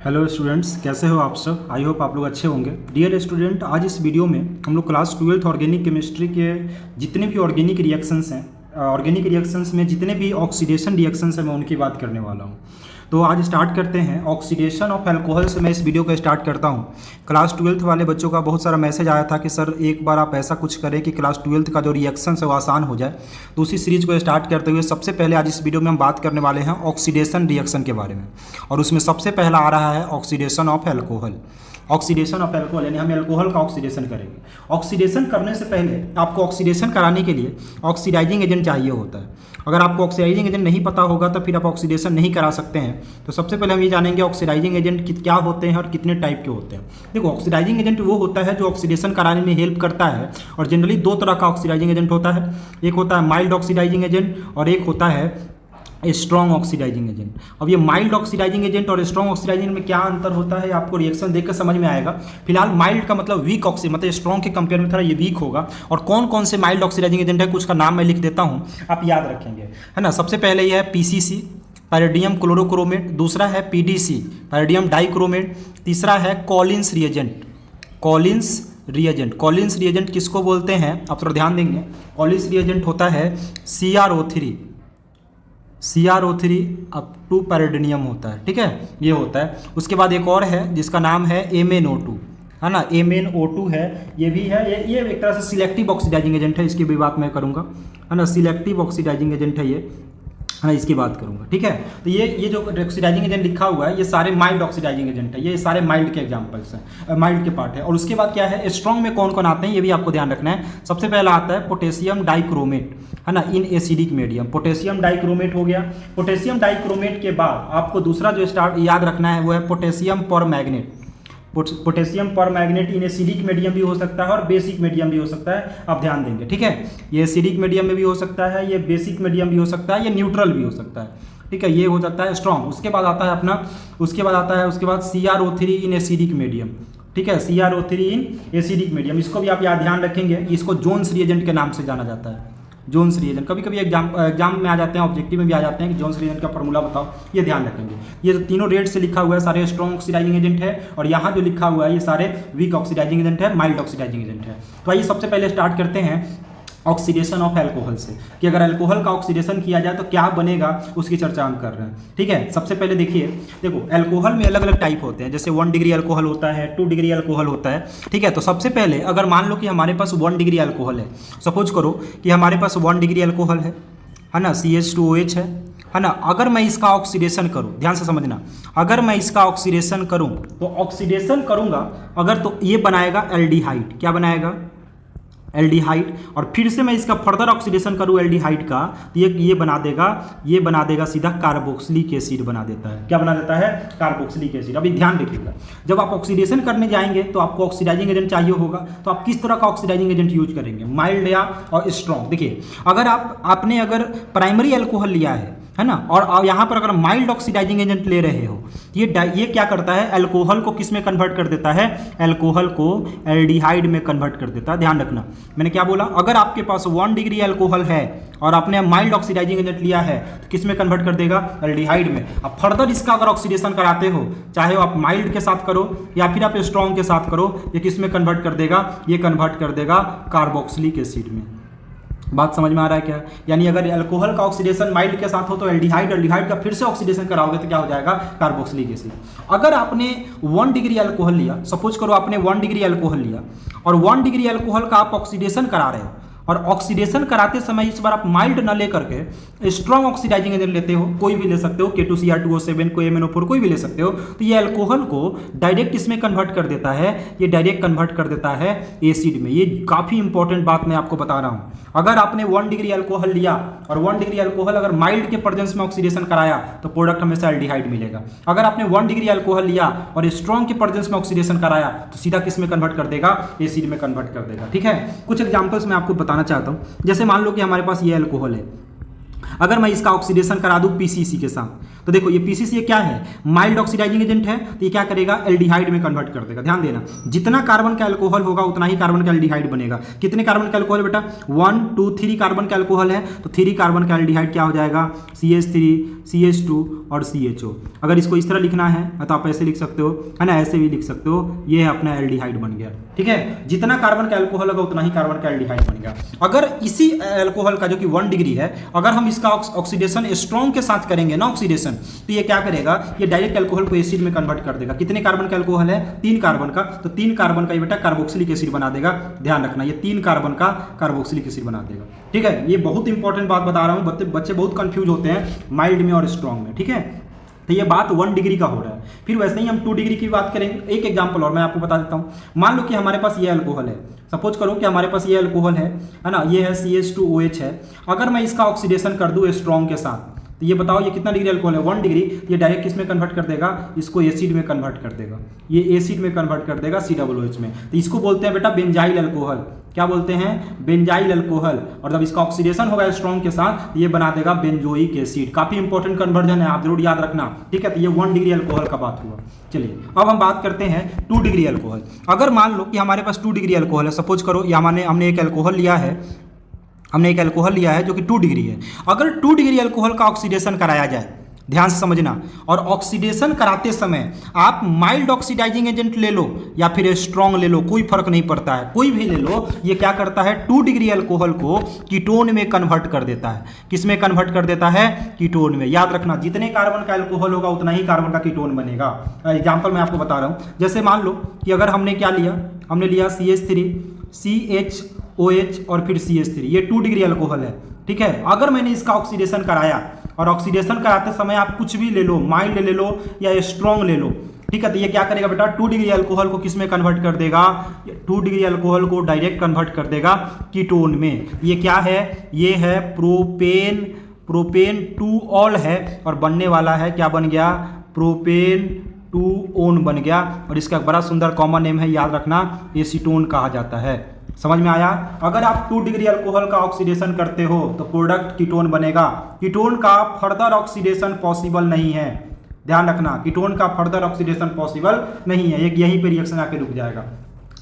Hello students, कैसे हो आप सब। आई होप आप लोग अच्छे होंगे। डियर स्टूडेंट, आज इस वीडियो में हम लोग क्लास 12th ऑर्गेनिक केमिस्ट्री के जितने भी ऑर्गेनिक रिएक्शंस हैं, ऑर्गेनिक रिएक्शंस में जितने भी ऑक्सीडेशन रिएक्शंस हैं, मैं उनकी बात करने वाला हूँ। तो आज स्टार्ट करते हैं ऑक्सीडेशन ऑफ अल्कोहल से। मैं इस वीडियो को स्टार्ट करता हूँ। क्लास 12th वाले बच्चों का बहुत सारा मैसेज आया था कि सर एक बार आप ऐसा कुछ करें कि क्लास 12th का जो रिएक्शन है वो आसान हो जाए। तो उसी सीरीज को स्टार्ट करते हुए सबसे पहले आज इस वीडियो में हम बात करने वाले हैं ऑक्सीडेशन रिएक्शन के बारे में, और उसमें सबसे पहला आ रहा है oxidation of alcohol. Oxidation of alcohol यानी हम अल्कोहल का ऑक्सीडेशन करेंगे। ऑक्सीडेशन करने से पहले आपको ऑक्सीडेशन कराने के लिए ऑक्सीडाइजिंग एजेंट चाहिए होता है। अगर आपको ऑक्सीडाइजिंग एजेंट नहीं पता होगा तो फिर आप ऑक्सीडेशन नहीं करा सकते हैं। तो सबसे पहले हम ये जानेंगे ऑक्सीडाइजिंग एजेंट क्या होते हैं और कितने टाइप के होते हैं। देखो, ऑक्सीडाइजिंग एजेंट वो होता है जो ऑक्सीडेशन कराने में हेल्प करता है, और जनरली दो तरह का ऑक्सीडाइजिंग एजेंट होता है। एक होता है माइल्ड ऑक्सीडाइजिंग एजेंट और एक होता है स्ट्रॉन्ग ऑक्सीडाइजिंग एजेंट। अब ये माइल्ड ऑक्सीडाइजिंग एजेंट और स्ट्रॉन्ग ऑक्सीडाइजिंग में क्या अंतर होता है आपको रिएक्शन देखकर समझ में आएगा। फिलहाल माइल्ड का मतलब वीक मतलब स्ट्रॉन्ग के कंपेयर में थोड़ा ये वीक होगा। और कौन कौन से माइल्ड ऑक्सीडाइजिंग एजेंट है कुछ का नाम मैं लिख देता हूँ, आप याद रखेंगे, है ना। सबसे पहले ये है PCC, पैरेडियम क्लोरोक्रोमेट। दूसरा है PDC, पैरेडियम डाइक्रोमेट। तीसरा है कॉलिन्स रिएजेंट। कॉलिन्स रिएजेंट किसको बोलते हैं आप थोड़ा ध्यान देंगे। कॉलिन्स रिएजेंट होता है CrO3 अप टू पैरेडियम होता है, ठीक है, ये होता है। उसके बाद एक और है जिसका नाम है MnO2, है ना, MnO2 है, ये भी है। ये एक तरह से सिलेक्टिव ऑक्सीडाइजिंग एजेंट है, इसकी भी बात मैं करूँगा, है ना। सिलेक्टिव ऑक्सीडाइजिंग एजेंट है ये, है ना, इसकी बात करूँगा, ठीक है। तो ये जो ऑक्सीडाइजिंग एजेंट लिखा हुआ है ये सारे माइल्ड ऑक्सीडाइजिंग एजेंट है, ये सारे माइल्ड के एग्जांपल्स हैं, माइल्ड के पार्ट है। और उसके बाद क्या है, स्ट्रॉन्ग में कौन कौन आते हैं ये भी आपको ध्यान रखना है। सबसे पहला आता है पोटेशियम डाइक्रोमेट, है ना, in acidic medium. Potassium dichromate हो गया। पोटेशियम डाइक्रोमेट के बाद आपको दूसरा जो स्टार्ट याद रखना है वो है potassium permanganate. Potassium permanganate in acidic medium भी हो सकता है और बेसिक मीडियम भी हो सकता है, आप ध्यान देंगे, ठीक है। ये एसिडिक मीडियम में भी हो सकता है, ये बेसिक मीडियम भी हो सकता है, ये न्यूट्रल भी हो सकता है, ठीक है। ये हो सकता है स्ट्रॉन्ग। उसके बाद आता है CrO3 इन एसिडिक मीडियम, ठीक है, CrO3 इन एसिडिक मीडियम। इसको भी आप याद ध्यान रखेंगे, इसको जोन्स रिएजेंट के नाम से जाना जाता है। जोन्स रिएजेंट कभी कभी एग्जाम में आ जाते हैं, ऑब्जेक्टिव में भी आ जाते हैं कि जोन्स रिएजेंट का फॉर्मूला बताओ, ये ध्यान रखेंगे। ये जो तीनों रेड से लिखा हुआ है सारे स्ट्रॉन्ग ऑक्सीडाइजिंग एजेंट है, और यहाँ जो लिखा हुआ है ये सारे वीक ऑक्सीडाइजिंग एजेंट है, माइल्ड ऑक्सीडाइजिंग एजेंट है। तो आइए सबसे पहले स्टार्ट करते हैं ऑक्सीडेशन ऑफ अल्कोहल से, कि अगर अल्कोहल का ऑक्सीडेशन किया जाए तो क्या बनेगा, उसकी चर्चा हम कर रहे हैं, ठीक है। सबसे पहले देखो अल्कोहल में अलग अलग टाइप होते हैं, जैसे 1 डिग्री अल्कोहल होता है, 2 डिग्री अल्कोहल होता है, ठीक है। तो सबसे पहले अगर मान लो कि हमारे पास 1 डिग्री अल्कोहल है, सपोज करो कि हमारे पास 1 डिग्री अल्कोहल है ना, CH2OH है ना। अगर मैं इसका ऑक्सीडेशन करूं, ध्यान से समझना, अगर मैं इसका ऑक्सीडेशन करूं तो ऑक्सीडेशन करूंगा अगर, तो ये बनाएगा एल्डिहाइड। क्या बनाएगा? एल्डिहाइड। और फिर से मैं इसका फर्दर ऑक्सीडेशन करूं एल्डिहाइड का, तो ये बना देगा सीधा कार्बोक्सिलिक एसिड बना देता है। क्या बना देता है? Carboxylic acid. अभी ध्यान रखिएगा, जब आप ऑक्सीडेशन करने जाएंगे तो आपको ऑक्सीडाइजिंग एजेंट चाहिए होगा, तो आप किस तरह का ऑक्सीडाइजिंग एजेंट यूज करेंगे, माइल्ड या और स्ट्रॉन्ग। देखिए, अगर आपने अगर प्राइमरी अल्कोहल लिया है ना, और यहाँ पर अगर माइल्ड ऑक्सीडाइजिंग एजेंट ले रहे हो, ये क्या करता है, अल्कोहल को किस में कन्वर्ट कर देता है, अल्कोहल को एल्डिहाइड में कन्वर्ट कर देता है। ध्यान रखना, मैंने क्या बोला, अगर आपके पास 1 डिग्री अल्कोहल है और आपने माइल्ड ऑक्सीडाइजिंग एजेंट लिया है तो किस में कन्वर्ट कर देगा, एल्डिहाइड में। अब फर्दर इसका अगर ऑक्सीडेशन कराते हो, चाहे आप माइल्ड के साथ करो या फिर आप स्ट्रॉन्ग के साथ करो, ये किस में कन्वर्ट कर देगा, ये कन्वर्ट कर देगा कार्बोक्सिलिक एसिड में। बात समझ में आ रहा है क्या? यानी अगर अल्कोहल का ऑक्सीडेशन माइल्ड के साथ हो तो एल्डिहाइड का फिर से ऑक्सीडेशन कराओगे तो क्या हो जाएगा, कार्बोक्सिलिक एसिड। अगर आपने 1 डिग्री अल्कोहल लिया, सपोज करो आपने 1 डिग्री अल्कोहल लिया और 1 डिग्री अल्कोहल का आप ऑक्सीडेशन करा रहे हो, और ऑक्सीडेशन कराते समय इस बार आप माइल्ड न लेकर के स्ट्रॉन्ग ऑक्सीडाइजिंग एजेंट लेते हो, कोई भी ले सकते हो, K2Cr2O7 को MnO4 कोई भी ले सकते हो, तो ये अल्कोहल को डायरेक्ट इसमें कन्वर्ट कर देता है, ये डायरेक्ट कन्वर्ट कर देता है एसिड में। ये काफ़ी इंपॉर्टेंट बात मैं आपको बता रहा हूँ। अगर आपने 1 डिग्री अल्कोहल लिया और 1 डिग्री अल्कोहल अगर माइल्ड के प्रेजेंस में ऑक्सीडेशन कराया तो प्रोडक्ट हमेशा एल्डिहाइड मिलेगा। अगर आपने 1 डिग्री अल्कोहल लिया और स्ट्रॉन्ग के प्रेजेंस में ऑक्सीडेशन कराया तो सीधा किस में कन्वर्ट कर देगा, एसिड में कन्वर्ट कर देगा, ठीक है। कुछ एग्जांपल्स मैं आपको बताना चाहता हूँ। जैसे मान लो कि हमारे पास ये अल्कोहल है, अगर मैं इसका ऑक्सीडेशन करा दूं पीसीसी के साथ, तो देखो ये पीसीसी ये क्या है, माइल्ड ऑक्सीडाइजिंग एजेंट है, तो ये क्या करेगा, एल्डिहाइड में कन्वर्ट कर देगा। ध्यान देना, जितना कार्बन का अल्कोहल होगा उतना ही कार्बन का एल्डिहाइड बनेगा। कितने कार्बन का अल्कोहल बेटा, 1 2 3 कार्बन का अल्कोहल है, तो 3 कार्बन का एल्डिहाइड क्या हो जाएगा, CH3 CH2 और CHO। अगर इसको इस तरह लिखना है तो आप ऐसे लिख सकते हो, है ना, ऐसे भी लिख सकते हो, ये है अपना एल्डिहाइड बन गया। ठीक है, जितना कार्बन का अल्कोहल होगा उतना ही कार्बन का एल्डिहाइड बनेगा। अगर इसी अल्कोहल का जो कि 1 डिग्री है, अगर हम इसका ऑक्सीडेशन स्ट्रॉन्ग के साथ करेंगे ना ऑक्सीडेशन, तो ये क्या करेगा, ये डायरेक्ट अल्कोहल को एसिड में कन्वर्ट कर देगा। कितने कार्बन का अल्कोहल है, 3 कार्बन का, तो 3 कार्बन का ये बेटा कार्बोक्सिलिक एसिड बना देगा। ध्यान रखना, ये 3 कार्बन का कार्बोक्सिलिक एसिड बना देगा। ठीक है, ये बहुत इंपॉर्टेंट बात बता रहा हूँ, बच्चे बहुत कंफ्यूज होते हैं माइल्ड में और स्ट्रॉन्ग में। ठीक है, तो ये बात 1 डिग्री का हो रहा है। फिर वैसे ही हम 2 डिग्री की बात करेंगे। एक एग्जांपल और मैं आपको बता देता हूँ। मान लो कि हमारे पास ये अल्कोहल है, सपोज करो कि हमारे पास ये अल्कोहल है ना, ये है CH2OH है। अगर मैं इसका ऑक्सीडेशन कर दूँ स्ट्रॉन्ग के साथ, तो ये बताओ ये कितना डिग्री अल्कोहल है, 1 डिग्री। ये डायरेक्ट किस में कन्वर्ट कर देगा, इसको एसिड में कन्वर्ट कर देगा, ये एसिड में कन्वर्ट कर देगा COOH में। तो इसको बोलते हैं बेटा बेंजाइल अल्कोहल। क्या बोलते हैं, बेंजाइल अल्कोहल। और जब इसका ऑक्सीडेशन होगा स्ट्रॉन्ग के साथ, ये बना देगा बेंजोइक एसिड। काफी इंपॉर्टेंट कन्वर्जन है, आप जरूर याद रखना। ठीक है, तो ये 1 डिग्री अल्कोहल का बात हुआ। चलिए अब हम बात करते हैं 2 डिग्री अल्कोहल। अगर मान लो कि हमारे पास 2 डिग्री अल्कोहल है, सपोज करो ये हमने एक अल्कोहल लिया है, हमने एक अल्कोहल लिया है जो कि 2 डिग्री है। अगर 2 डिग्री अल्कोहल का ऑक्सीडेशन कराया जाए, ध्यान से समझना, और ऑक्सीडेशन कराते समय आप माइल्ड ऑक्सीडाइजिंग एजेंट ले लो या फिर स्ट्रॉन्ग ले लो, कोई फर्क नहीं पड़ता है, कोई भी ले लो। ये क्या करता है, 2 डिग्री अल्कोहल को कीटोन में कन्वर्ट कर देता है। किस में कन्वर्ट कर देता है, कीटोन में। याद रखना, जितने कार्बन का अल्कोहल होगा उतना ही कार्बन का कीटोन बनेगा। एग्जाम्पल मैं आपको बता रहा हूँ। जैसे मान लो कि अगर हमने क्या लिया, हमने लिया CH3 CHOH और फिर CH3, ये 2 डिग्री अल्कोहल है। ठीक है, अगर मैंने इसका ऑक्सीडेशन कराया, और ऑक्सीडेशन कराते समय आप कुछ भी ले लो, माइल्ड ले लो या स्ट्रॉन्ग ले लो। ठीक है, तो ये क्या करेगा बेटा, 2 डिग्री अल्कोहल को किस में कन्वर्ट कर देगा, 2 डिग्री अल्कोहल को डायरेक्ट कन्वर्ट कर देगा कीटोन में। ये क्या है, ये है प्रोपेन 2 ऑल है, और बनने वाला है, क्या बन गया, प्रोपेन 2 ओन बन गया। और इसका बड़ा सुंदर कॉमन नेम है, याद रखना, एसीटोन कहा जाता है। समझ में आया। अगर आप 2 डिग्री अल्कोहल का ऑक्सीडेशन करते हो तो प्रोडक्ट कीटोन बनेगा। कीटोन का फर्दर ऑक्सीडेशन पॉसिबल नहीं है, ध्यान रखना, कीटोन का फर्दर ऑक्सीडेशन पॉसिबल नहीं है, यहीं पे रिएक्शन आके रुक जाएगा।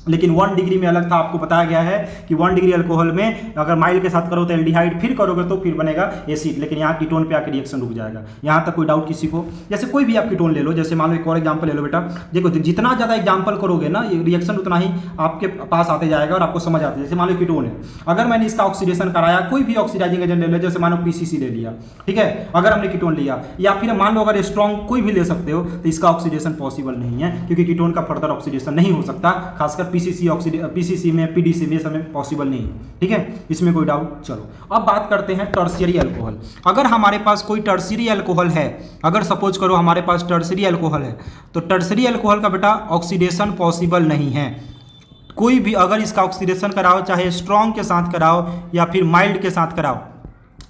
लेकिन 1 डिग्री में अलग था, आपको बताया गया है कि 1 डिग्री अल्कोहल में अगर माइल्ड के साथ करो तो एल्डिहाइड, फिर करोगे तो फिर बनेगा एसिड। लेकिन यहाँ कीटोन पे आकर रिएक्शन रुक जाएगा। यहाँ तक कोई डाउट किसी को? जैसे कोई भी आप कीटोन ले लो, जैसे मान लो एक और एग्जांपल ले लो बेटा। देखो जितना ज़्यादा एग्जांपल करोगे ना, ये रिएक्शन उतना ही आपके पास आते जाएगा और आपको समझ आती है। जैसे मान लो कीटोन है, अगर मैंने इसका ऑक्सीडेशन कराया, कोई भी ऑक्सीडाइजिंग एजेंट ले लो, जैसे मान लो PCC ले लिया, ठीक है, अगर हमने कीटोन लिया, या फिर मान लो अगर स्ट्रॉन्ग कोई भी ले सकते हो, तो इसका ऑक्सीडेशन पॉसिबल नहीं है, क्योंकि कीटोन का फर्दर ऑक्सीडेशन नहीं हो सकता। खासकर PCC में, PDC में समय पॉसिबल नहीं है। ठीक है, इसमें कोई डाउट? चलो अब बात करते हैं टर्शियरी अल्कोहल। अगर हमारे पास कोई टर्शियरी अल्कोहल है, अगर सपोज करो हमारे पास टर्शियरी अल्कोहल है, तो टर्शियरी अल्कोहल का बेटा ऑक्सीडेशन पॉसिबल नहीं है। कोई भी अगर इसका ऑक्सीडेशन कराओ, चाहे स्ट्रॉन्ग के साथ कराओ या फिर माइल्ड के साथ कराओ,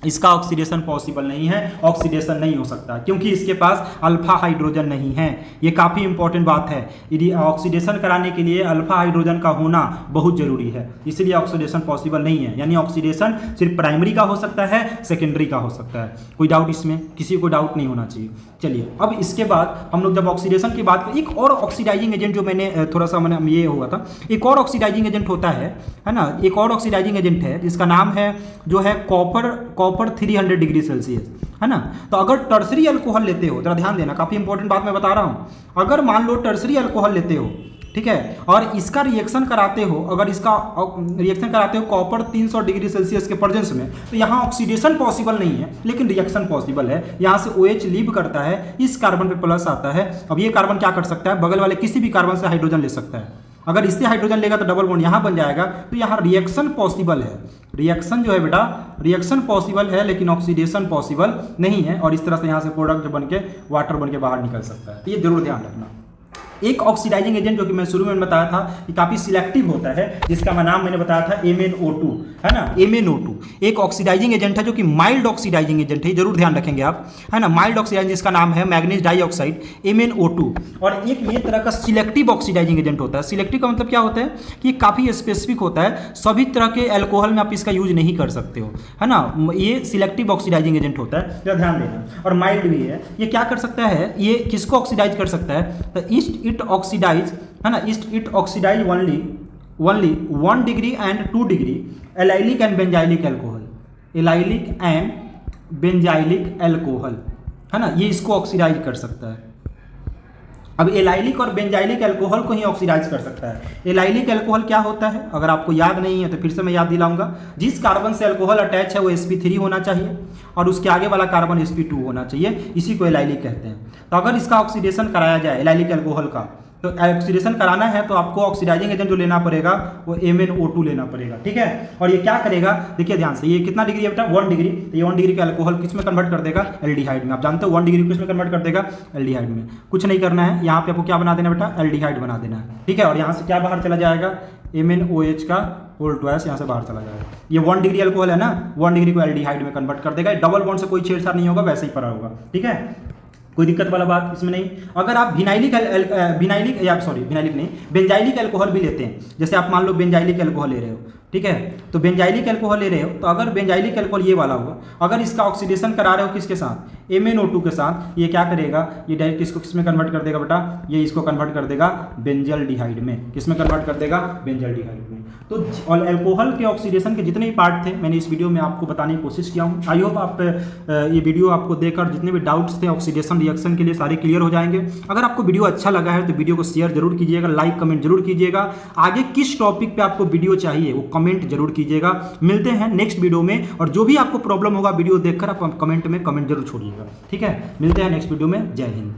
इसका ऑक्सीडेशन पॉसिबल नहीं है, ऑक्सीडेशन नहीं हो सकता, क्योंकि इसके पास अल्फा हाइड्रोजन नहीं है। ये काफ़ी इंपॉर्टेंट बात है। यदि ऑक्सीडेशन कराने के लिए अल्फा हाइड्रोजन का होना बहुत जरूरी है, इसलिए ऑक्सीडेशन पॉसिबल नहीं है। यानी ऑक्सीडेशन सिर्फ प्राइमरी का हो सकता है, सेकेंडरी का हो सकता है। कोई डाउट इसमें? किसी को डाउट नहीं होना चाहिए। चलिए अब इसके बाद हम लोग जब ऑक्सीडेशन की बात करें, एक और ऑक्सीडाइजिंग एजेंट जो मैंने थोड़ा सा मैंने ये हुआ था, एक और ऑक्सीडाइजिंग एजेंट होता है ना, एक और ऑक्सीडाइजिंग एजेंट है जिसका नाम है जो है कॉपर 300 डिग्री सेल्सियस, है ना। तो अगर टर्शरी अल्कोहल लेते हो, जरा ध्यान देना, काफ़ी इंपॉर्टेंट बात मैं बता रहा हूँ। अगर मान लो टर्शरी अल्कोहल लेते हो, ठीक है, और इसका रिएक्शन कराते हो, अगर इसका रिएक्शन कराते हो कॉपर 300 डिग्री सेल्सियस के प्रेजेंस में, तो यहाँ ऑक्सीडेशन पॉसिबल नहीं है, लेकिन रिएक्शन पॉसिबल है। यहाँ से OH लीव करता है, इस कार्बन पे प्लस आता है। अब ये कार्बन क्या कर सकता है, बगल वाले किसी भी कार्बन से हाइड्रोजन ले सकता है। अगर इससे हाइड्रोजन लेगा तो डबल बॉन्ड यहाँ बन जाएगा, तो यहाँ रिएक्शन पॉसिबल है। रिएक्शन जो है बेटा, रिएक्शन पॉसिबल है, लेकिन ऑक्सीडेशन पॉसिबल नहीं है। और इस तरह से यहाँ से प्रोडक्ट बन के वाटर बन के बाहर निकल सकता है। तो ये जरूर ध्यान रखना। एक ऑक्सीडाइजिंग एजेंट जो कि मैं शुरू में बताया था कि काफ़ी सिलेक्टिव होता है, जिसका मैं नाम मैंने बताया था MnO2, है ना। MnO2 एक ऑक्सीडाइजिंग एजेंट है जो कि माइल्ड ऑक्सीडाइजिंग एजेंट है, जरूर ध्यान रखेंगे आप, है ना। माइल्ड ऑक्सीडाइजिंग जिसका नाम है मैग्नीज डाइऑक्साइड MnO2। और एक ये तरह का सिलेक्टिव ऑक्सीडाइजिंग एजेंट होता है। सिलेक्टिव का मतलब क्या होता है कि काफ़ी स्पेसिफिक होता है, सभी तरह के एल्कोहल में आप इसका यूज नहीं कर सकते हो, है ना। ये सिलेक्टिव ऑक्सीडाइजिंग एजेंट होता है, तो ध्यान देना। और माइल्ड भी है। ये क्या कर सकता है, ये किसको ऑक्सीडाइज कर सकता है, तो इट ऑक्सीडाइज, है ना, it oxidise only 1 degree and 2 degree allylic and benzylic alcohol, allylic and benzylic alcohol, है ना, ये इसको ऑक्सीडाइज कर सकता है। अब एलाइलिक और बेंजाइलिक एल्कोहल को ही ऑक्सीडाइज कर सकता है। एलाइलिक एल्कोहल क्या होता है, अगर आपको याद नहीं है तो फिर से मैं याद दिलाऊंगा। जिस कार्बन से एल्कोहल अटैच है वो sp3 होना चाहिए और उसके आगे वाला कार्बन sp2 होना चाहिए, इसी को एलाइलिक कहते हैं। तो अगर इसका ऑक्सीडेशन कराया जाए एलाइलिक एल्कोहल का, तो ऑक्सीडेशन कराना है तो आपको ऑक्सीडाइजिंग एजेंट जो लेना पड़ेगा वो MnO2 लेना पड़ेगा, ठीक है। और ये क्या करेगा, देखिए ध्यान से, ये कितना डिग्री है बेटा, 1 डिग्री। तो ये 1 डिग्री का अल्कोहल किस में कन्वर्ट कर देगा, एल्डिहाइड में। आप जानते हो 1 डिग्री किस में कन्वर्ट कर देगा, एल्डिहाइड में। कुछ नहीं करना है, यहाँ पे आपको क्या बना देना बेटा, एल्डिहाइड बना देना है, ठीक है। और यहाँ से क्या बाहर चला जाएगा, MnOH का होल ट्वाइस यहाँ से बाहर चला जाएगा। ये 1 डिग्री अल्कोहल है ना, 1 डिग्री को एल्डिहाइड में कन्वर्ट कर देगा। डबल बॉन्ड से कोई छेड़छाड़ नहीं होगा, वैसे ही पड़ा होगा, ठीक है, कोई दिक्कत वाला बात इसमें नहीं। अगर आप बेंजाइलिक नहीं, बेंजाइलिक एल्कोहल भी लेते हैं, जैसे आप मान लो बेंजाइलिक एल्कोहल ले रहे हो, ठीक है, तो बेंजाइलिक एल्कोहल ले रहे हो, तो अगर बेंजाइलिक एल्कोहल ये वाला होगा, अगर इसका ऑक्सीडेशन करा रहे हो किसके साथ, MnO2 के साथ, ये क्या करेगा, ये डायरेक्ट इसको किस में कन्वर्ट कर देगा बेटा, ये इसको कन्वर्ट कर देगा बेंजल्डिहाइड में। किस में कन्वर्ट कर देगा, बेंजल्डिहाइड में। तो और एल्कोहल के ऑक्सीडेशन के जितने भी पार्ट थे मैंने इस वीडियो में आपको बताने की कोशिश किया हूँ। आई होप आप ये वीडियो आपको देखकर जितने भी डाउट्स थे ऑक्सीडेशन रिएक्शन के लिए सारे क्लियर हो जाएंगे। अगर आपको वीडियो अच्छा लगा है तो वीडियो को शेयर जरूर कीजिएगा, लाइक कमेंट जरूर कीजिएगा। आगे किस टॉपिक पे आपको वीडियो चाहिए वो कमेंट जरूर कीजिएगा। मिलते हैं नेक्स्ट वीडियो में, और जो भी आपको प्रॉब्लम होगा वीडियो देखकर आप कमेंट में कमेंट जरूर छोड़िएगा, ठीक है। मिलते हैं नेक्स्ट वीडियो में। जय हिंद।